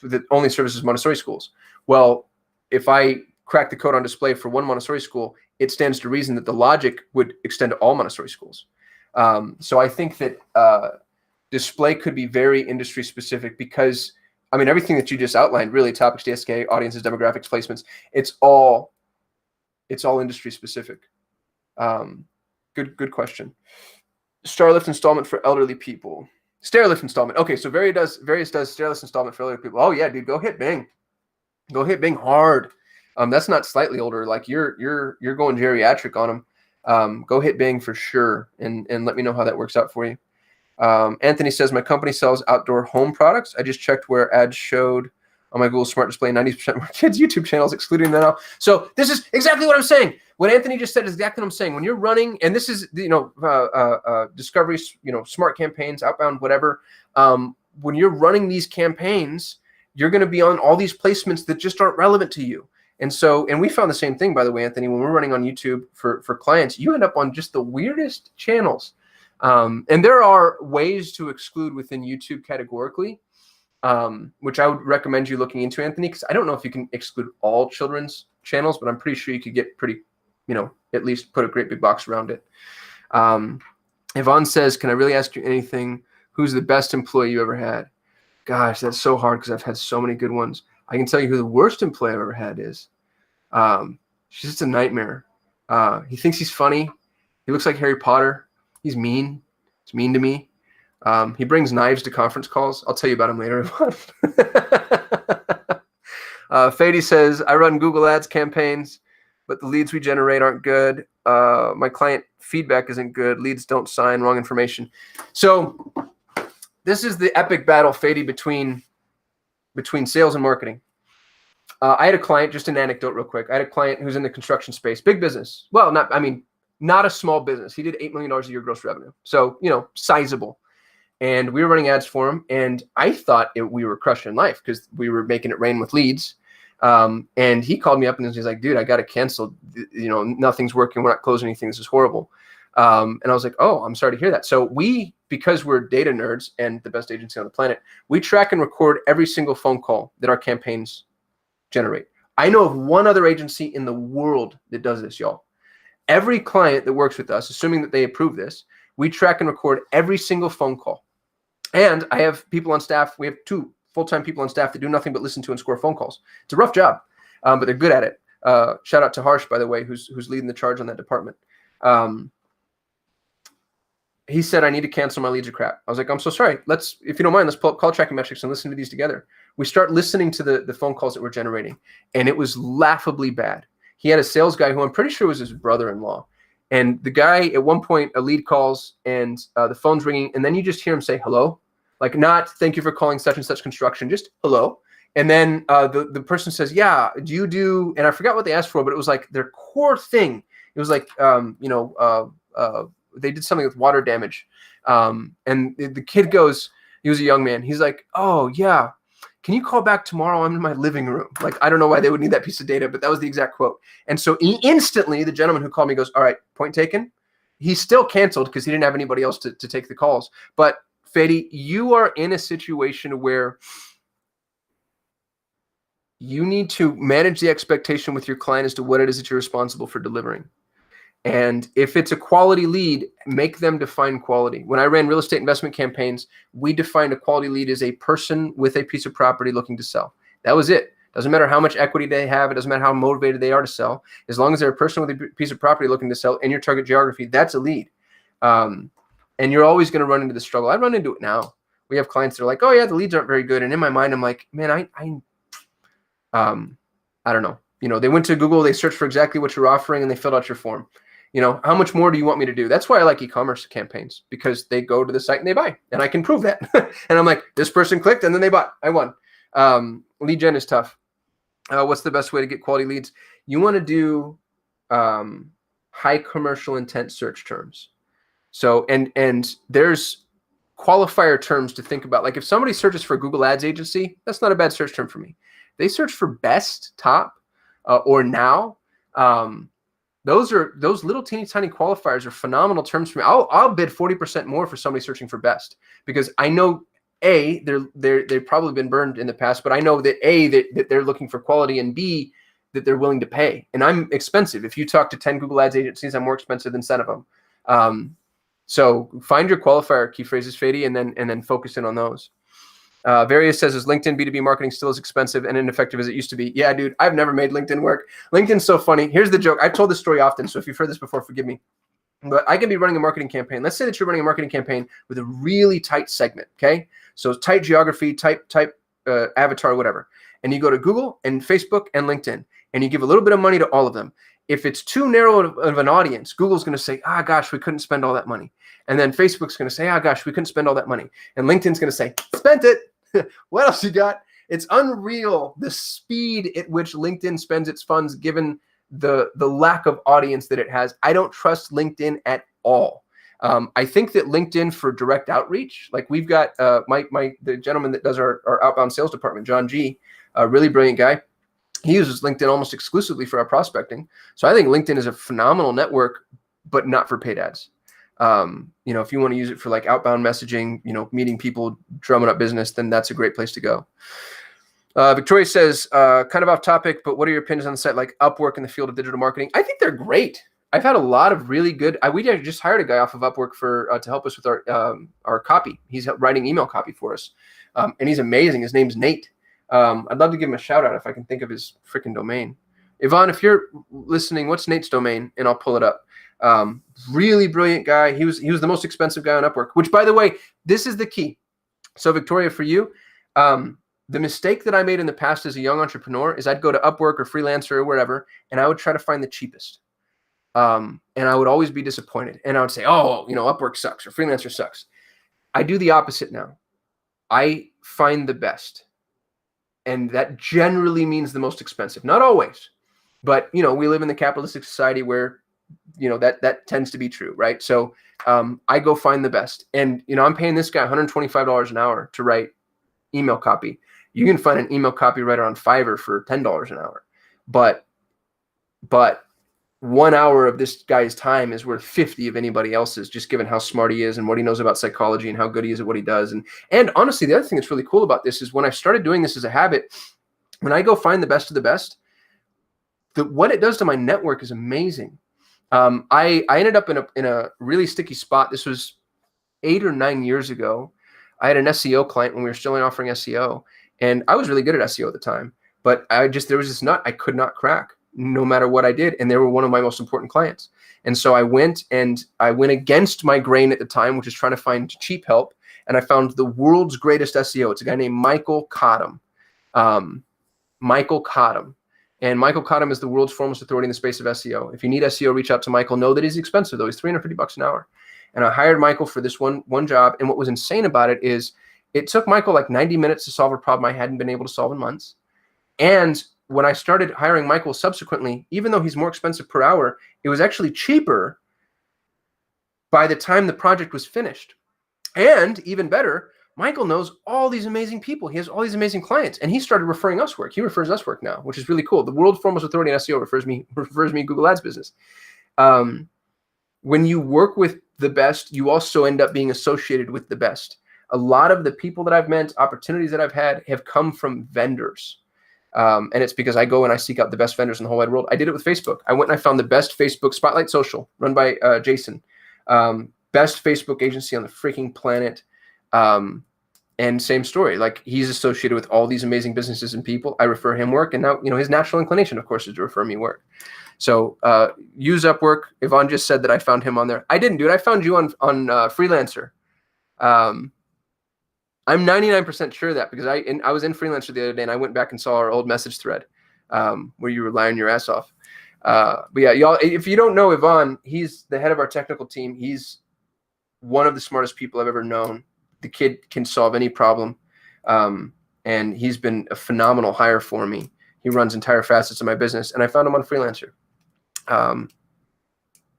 that only services Montessori schools. Well, if I crack the code on display for one Montessori school, it stands to reason that the logic would extend to all Montessori schools. So I think that display could be very industry specific, because everything that you just outlined, really, topics, DSK, audiences, demographics, placements, it's all industry specific. Good question. Starlift installment for elderly people. Stairlift installment. Okay, so Various does stairlift installment for elderly people. Oh yeah, dude, go hit Bing. Go hit Bing hard. That's not slightly older. Like you're going geriatric on them. Go hit Bing for sure, and let me know how that works out for you. Anthony says, my company sells outdoor home products. I just checked where ads showed on my Google Smart Display, 90% more kids' YouTube channels, excluding them now. So this is exactly what I'm saying. What Anthony just said is exactly what I'm saying. When you're running, and this is, discovery, smart campaigns, outbound, whatever. When you're running these campaigns, you're going to be on all these placements that just aren't relevant to you. And we found the same thing, by the way, Anthony, when we're running on YouTube for clients, you end up on just the weirdest channels. And there are ways to exclude within YouTube categorically, which I would recommend you looking into, Anthony, because I don't know if you can exclude all children's channels, but I'm pretty sure you could get pretty, at least put a great big box around it. Yvonne says, can I really ask you anything? Who's the best employee you ever had? Gosh, that's so hard because I've had so many good ones. I can tell you who the worst employee I've ever had is. She's just a nightmare. He thinks he's funny. He looks like Harry Potter. He's mean. He's mean to me. He brings knives to conference calls. I'll tell you about him later. Fady says, I run Google Ads campaigns, but the leads we generate aren't good. My client feedback isn't good. Leads don't sign, wrong information. So this is the epic battle, Fady, between sales and marketing. I had a client, just an anecdote real quick. I had a client who's in the construction space, big business. Well, not a small business. He did $8 million a year gross revenue. So, sizable. And we were running ads for him. And I thought we were crushing life because we were making it rain with leads. And he called me up and he's like, dude, I got to cancel. Nothing's working. We're not closing anything. This is horrible. And I was like, oh, I'm sorry to hear that. So because we're data nerds and the best agency on the planet, we track and record every single phone call that our campaigns generate. I know of one other agency in the world that does this, y'all. Every client that works with us, assuming that they approve this, we track and record every single phone call. And I have people on staff. We have 2 full-time people on staff that do nothing but listen to and score phone calls. It's a rough job, but they're good at it. Shout out to Harsh, by the way, who's leading the charge on that department. He said, I need to cancel my leads are crap. I was like, I'm so sorry. If you don't mind, let's pull up call tracking metrics and listen to these together. We start listening to the phone calls that we're generating, and it was laughably bad. He had a sales guy who I'm pretty sure was his brother-in-law. And the guy, at one point, a lead calls and the phone's ringing, and then you just hear him say, hello. Like, not thank you for calling such and such construction, just hello. And then the person says, yeah, do you do, and I forgot what they asked for, but it was like their core thing. It was like, they did something with water damage. And the kid goes, he was a young man. He's like, oh, yeah. Can you call back tomorrow? I'm in my living room. Like, I don't know why they would need that piece of data, but that was the exact quote. And so instantly, the gentleman who called me goes, all right, point taken. He still canceled because he didn't have anybody else to take the calls. But Fede, you are in a situation where you need to manage the expectation with your client as to what it is that you're responsible for delivering. And if it's a quality lead, make them define quality. When I ran real estate investment campaigns, we defined a quality lead as a person with a piece of property looking to sell. That was it. Doesn't matter how much equity they have. It doesn't matter how motivated they are to sell. As long as they're a person with a piece of property looking to sell in your target geography, that's a lead. And you're always going to run into the struggle. I run into it now. We have clients that are like, oh yeah, the leads aren't very good. And in my mind, I'm like, man, I don't know. They went to Google, they searched for exactly what you're offering, and they filled out your form. How much more do you want me to do? That's why I like e-commerce campaigns, because they go to the site and they buy, and I can prove that. And I'm like, this person clicked and then they bought. I won. Lead gen is tough. What's the best way to get quality leads? You want to do high commercial intent search terms. So, and there's qualifier terms to think about. Like if somebody searches for Google Ads agency, that's not a bad search term for me. They search for best, top, or now. Those little teeny tiny qualifiers are phenomenal terms for me. I'll bid 40% more for somebody searching for best, because I know A, they've probably been burned in the past, but I know that A, that they're looking for quality, and B, that they're willing to pay. And I'm expensive. If you talk to 10 Google Ads agencies, I'm more expensive than 7 of them. So find your qualifier key phrases, Fede, and then focus in on those. Various says, is LinkedIn B2B marketing still as expensive and ineffective as it used to be? Yeah, dude, I've never made LinkedIn work. LinkedIn's so funny. Here's the joke. I've told this story often, so if you've heard this before, forgive me. But I can be running a marketing campaign. Let's say that you're running a marketing campaign with a really tight segment, okay? So tight geography, type avatar, whatever. And you go to Google and Facebook and LinkedIn, and you give a little bit of money to all of them. If it's too narrow of an audience, Google's going to say, gosh, we couldn't spend all that money. And then Facebook's going to say, gosh, we couldn't spend all that money. And LinkedIn's going to say, spent it. What else you got? It's unreal, the speed at which LinkedIn spends its funds given the lack of audience that it has. I don't trust LinkedIn at all. I think that LinkedIn for direct outreach, like we've got the gentleman that does our outbound sales department, John G, a really brilliant guy. He uses LinkedIn almost exclusively for our prospecting. So I think LinkedIn is a phenomenal network, but not for paid ads. If you want to use it for like outbound messaging, meeting people, drumming up business, then that's a great place to go. Victoria says, kind of off topic, but what are your opinions on the site like Upwork in the field of digital marketing? I think they're great. I've had a lot of really good. We just hired a guy off of Upwork to help us with our copy. He's writing email copy for us, and he's amazing. His name's Nate. I'd love to give him a shout out if I can think of his freaking domain. Yvonne, if you're listening, what's Nate's domain? And I'll pull it up. Really brilliant guy. He was the most expensive guy on Upwork, which, by the way, this is the key. So Victoria, for you, the mistake that I made in the past as a young entrepreneur is I'd go to Upwork or Freelancer or wherever, and I would try to find the cheapest. And I would always be disappointed. And I would say, Upwork sucks or Freelancer sucks. I do the opposite now. I find the best. And that generally means the most expensive. Not always. But, we live in the capitalistic society where, that tends to be true, right? So I go find the best. And, I'm paying this guy $125 an hour to write email copy. You can find an email copywriter on Fiverr for $10 an hour. But 1 hour of this guy's time is worth 50 of anybody else's, just given how smart he is and what he knows about psychology and how good he is at what he does. And honestly, the other thing that's really cool about this is when I started doing this as a habit, when I go find the best of the best, what it does to my network is amazing. I ended up in a really sticky spot. This was 8 or 9 years ago. I had an SEO client when we were still offering SEO, and I was really good at SEO at the time, but there was this nut I could not crack no matter what I did. And they were one of my most important clients. And so I went against my grain at the time, which is trying to find cheap help. And I found the world's greatest SEO. It's a guy named Michael Kasim. Michael Kasim. And Michael Kasim is the world's foremost authority in the space of SEO. If you need SEO, reach out to Michael. Know that he's expensive, though. He's $350 an hour. And I hired Michael for this one job. And what was insane about it is it took Michael like 90 minutes to solve a problem I hadn't been able to solve in months. And when I started hiring Michael subsequently, even though he's more expensive per hour, it was actually cheaper by the time the project was finished. And even better, Michael knows all these amazing people. He has all these amazing clients, and he started referring us work. He refers us work now, which is really cool. The world's foremost authority in SEO refers me Google Ads business. When you work with the best, you also end up being associated with the best. A lot of the people that I've met, opportunities that I've had, have come from vendors. And it's because I go and I seek out the best vendors in the whole wide world. I did it with Facebook. I went and I found the best Facebook Spotlight Social, run by Jason. Best Facebook agency on the freaking planet. And same story. Like, he's associated with all these amazing businesses and people. I refer him work. And now, his natural inclination, of course, is to refer me work. So use Upwork. Yvonne just said that I found him on there. I didn't, dude. I found you on Freelancer. I'm 99% sure of that, because I was in Freelancer the other day and I went back and saw our old message thread where you were lying your ass off. But yeah, y'all, if you don't know Yvonne, he's the head of our technical team. He's one of the smartest people I've ever known. The kid can solve any problem. And he's been a phenomenal hire for me. He runs entire facets of my business, and I found him on Freelancer.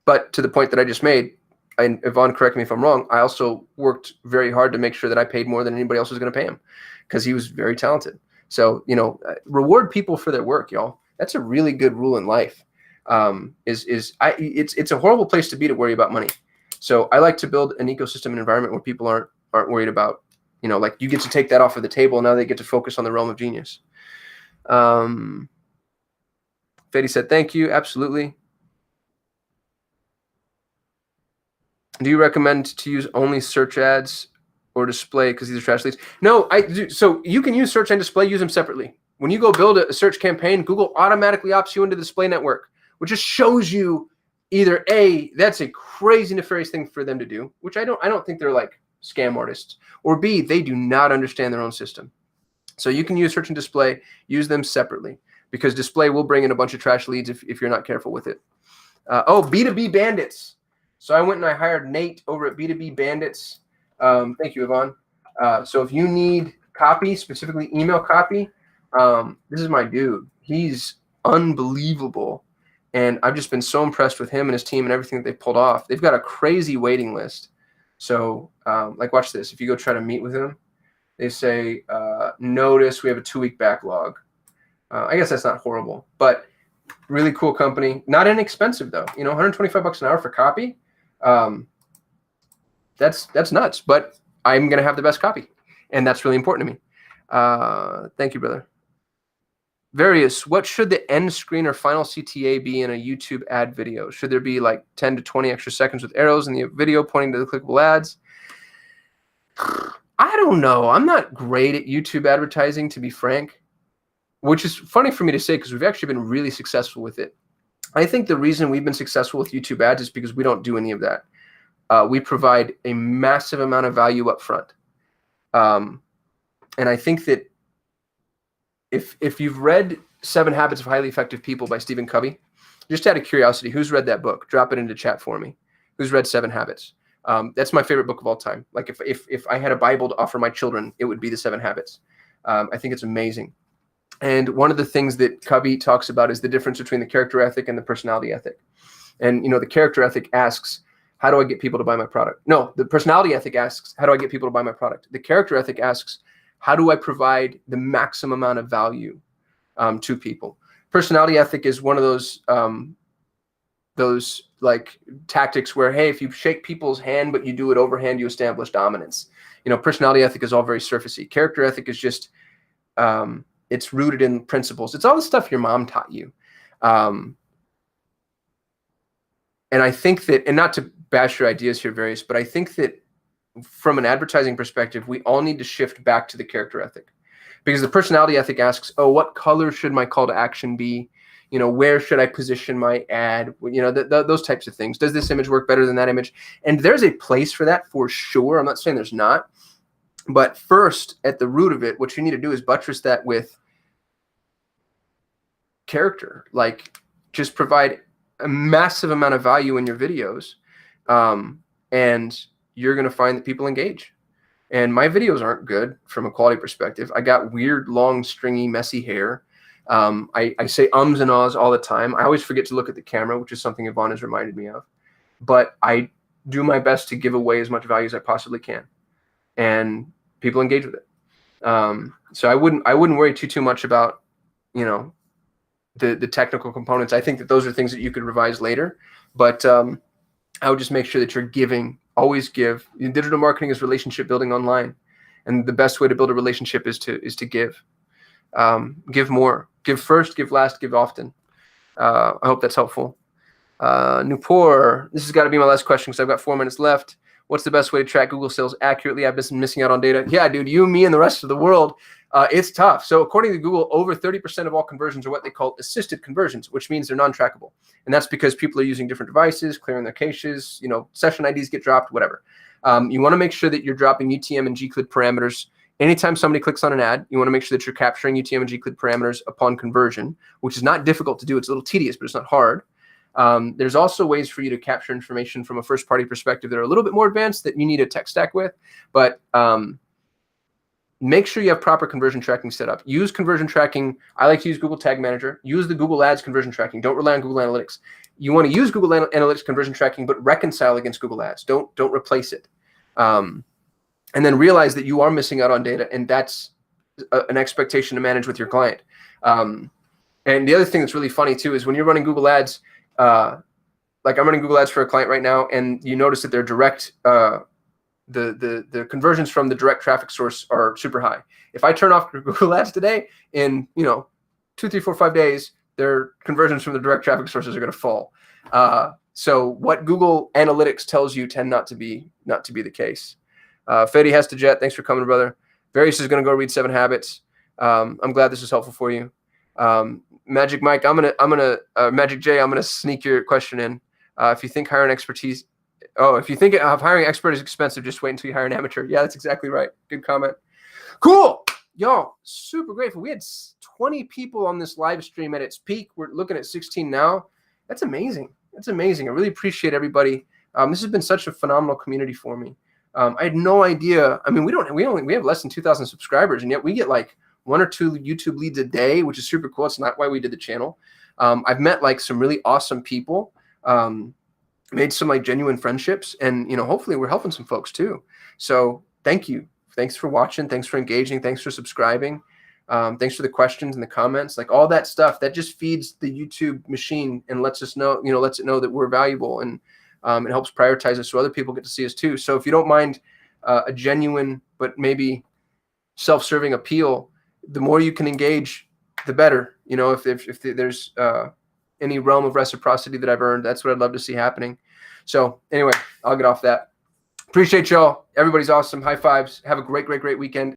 But to the point that I just made, and Yvonne, correct me if I'm wrong, I also worked very hard to make sure that I paid more than anybody else was going to pay him, because he was very talented. So, reward people for their work, y'all. That's a really good rule in life. It's a horrible place to be to worry about money. So I like to build an ecosystem and environment where people aren't worried about, like, you get to take that off of the table. Now they get to focus on the realm of genius. Fetty said, thank you. Absolutely. Do you recommend to use only search ads or display because these are trash leads? No, I do. So you can use search and display, use them separately. When you go build a search campaign, Google automatically opts you into the display network, which just shows you either A, that's a crazy nefarious thing for them to do, which I don't think they're like scam artists, or B, they do not understand their own system. So you can use search and display, use them separately, because display will bring in a bunch of trash leads if you're not careful with it. B2B Bandits. So I went and I hired Nate over at B2B Bandits. Thank you, Yvonne. So if you need copy, specifically email copy, this is my dude. He's unbelievable. And I've just been so impressed with him and his team and everything that they've pulled off. They've got a crazy waiting list. So like, watch this. If you go try to meet with him, they say, notice we have a 2-week backlog. I guess that's not horrible, but really cool company. Not inexpensive though. $125 an hour for copy. That's nuts, but I'm going to have the best copy, and that's really important to me. Thank you, brother. Various, what should the end screen or final CTA be in a YouTube ad video? Should there be like 10 to 20 extra seconds with arrows in the video pointing to the clickable ads? I don't know. I'm not great at YouTube advertising, to be frank, which is funny for me to say because we've actually been really successful with it. I think the reason we've been successful with YouTube ads is because we don't do any of that. We provide a massive amount of value up front. And I think that if you've read 7 Habits of Highly Effective People by Stephen Covey, just out of curiosity, who's read that book? Drop it into chat for me. Who's read 7 Habits? That's my favorite book of all time. Like if I had a Bible to offer my children, it would be the 7 Habits. I think it's amazing. And one of the things that Covey talks about is the difference between the character ethic and the personality ethic. And, the character ethic asks, how do I get people to buy my product? No, the personality ethic asks, how do I get people to buy my product? The character ethic asks, how do I provide the maximum amount of value to people? Personality ethic is one of those like tactics where, hey, if you shake people's hand, but you do it overhand, you establish dominance. Personality ethic is all very surfacey. Character ethic is just, it's rooted in principles. It's all the stuff your mom taught you. And I think that, and not to bash your ideas here, Various, but I think that from an advertising perspective, we all need to shift back to the character ethic, because the personality ethic asks, oh, what color should my call to action be? Where should I position my ad? Those types of things. Does this image work better than that image? And there's a place for that for sure. I'm not saying there's not. But first, at the root of it, what you need to do is buttress that with character. Like, just provide a massive amount of value in your videos, and you're going to find that people engage. And my videos aren't good from a quality perspective. I got weird, long, stringy, messy hair. I say ums and ahs all the time. I always forget to look at the camera, which is something Yvonne has reminded me of. But I do my best to give away as much value as I possibly can, and people engage with it. So I wouldn't worry too much about the technical components. I think that those are things that you could revise later, but I would just make sure that you're giving. Always give. Digital marketing is relationship building online, and the best way to build a relationship is to give. Give more. Give first. Give last. Give often. I hope that's helpful. Nupur, this has got to be my last question because I've got 4 minutes left. What's the best way to track Google sales accurately? I've been missing out on data. Yeah, dude, you, me, and the rest of the world. It's tough. So according to Google, over 30% of all conversions are what they call assisted conversions, which means they're non-trackable. And that's because people are using different devices, clearing their caches, session IDs get dropped, whatever. You want to make sure that you're dropping UTM and GCLID parameters. Anytime somebody clicks on an ad, you want to make sure that you're capturing UTM and GCLID parameters upon conversion, which is not difficult to do. It's a little tedious, but it's not hard. There's also ways for you to capture information from a first-party perspective that are a little bit more advanced that you need a tech stack with, but make sure you have proper conversion tracking set up. Use conversion tracking. I like to use Google Tag Manager. Use the Google Ads conversion tracking. Don't rely on Google Analytics. You want to use Google Analytics conversion tracking, but reconcile against Google Ads. Don't replace it. And then realize that you are missing out on data, and that's an expectation to manage with your client. And the other thing that's really funny too is when you're running Google Ads, like I'm running Google Ads for a client right now, and you notice that their direct, the conversions from the direct traffic source are super high. If I turn off Google Ads today, in 2, 3, 4, 5 days, their conversions from the direct traffic sources are going to fall. So what Google Analytics tells you tend not to be the case. Fedi has to jet. Thanks for coming, brother. Various is going to go read 7 Habits. I'm glad this was helpful for you. Magic Mike, Magic J, I'm gonna sneak your question in. If you think hiring expertise, if you think hiring an expert is expensive, just wait until you hire an amateur. Yeah, that's exactly right. Good comment. Cool, y'all. Super grateful. We had 20 people on this live stream at its peak. We're looking at 16 now. That's amazing. That's amazing. I really appreciate everybody. This has been such a phenomenal community for me. I had no idea. I mean, we have less than 2,000 subscribers, and yet we get like 1 or 2 YouTube leads a day, which is super cool. It's not why we did the channel. I've met like some really awesome people, made some like genuine friendships, and hopefully we're helping some folks too. So thank you. Thanks for watching. Thanks for engaging. Thanks for subscribing. Thanks for the questions and the comments, like all that stuff that just feeds the YouTube machine and lets us know, lets it know that we're valuable, and it helps prioritize us so other people get to see us too. So if you don't mind a genuine, but maybe self-serving appeal, the more you can engage, the better. If there's any realm of reciprocity that I've earned, that's what I'd love to see happening. So anyway, I'll get off that. Appreciate y'all. Everybody's awesome. High fives. Have a great, great, great weekend.